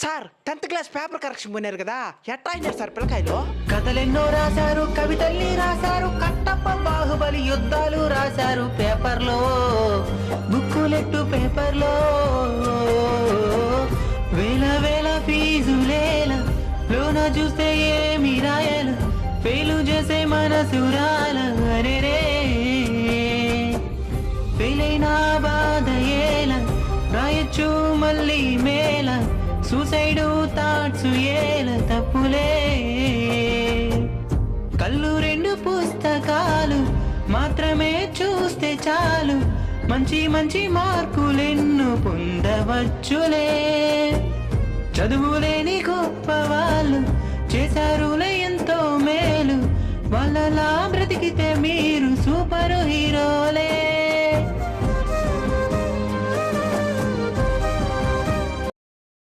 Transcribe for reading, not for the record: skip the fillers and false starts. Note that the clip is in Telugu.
Sir 10th class paper correction పోయినారు కదా ఎట్టా అయినారు సార్ పిల్లకాయలు? కథలెన్నో రాశారు, కవితల్ని రాశారు, కట్టప్ప బాహుబలి యుద్ధాలు రాశారు పేపర్లో, బుక్కులెట్టు పేపర్లో. వేల వేల ఫీజులేల లోన చూస్తే ఏమి రాయాల, ఫెయిలు చేసే మనసు రాల. అరెరే ఫెయిలైనా బాధ ఏల, రాయొచ్చు మళ్ళీ మేల, సూసైడు థాట్స్ ఏల తప్పులే. కళ్ళు 2 పుస్తకాలు మాత్రమే చూస్తే చాలు, మంచి మంచి మార్కులెన్ను పొందవచ్చులే. చదువులేని గొప్ప వాళ్ళు చేశారులే ఎంతో మేలు, వాళ్ళలా బ్రతికితే మీరు సూపర్ హీరోలే.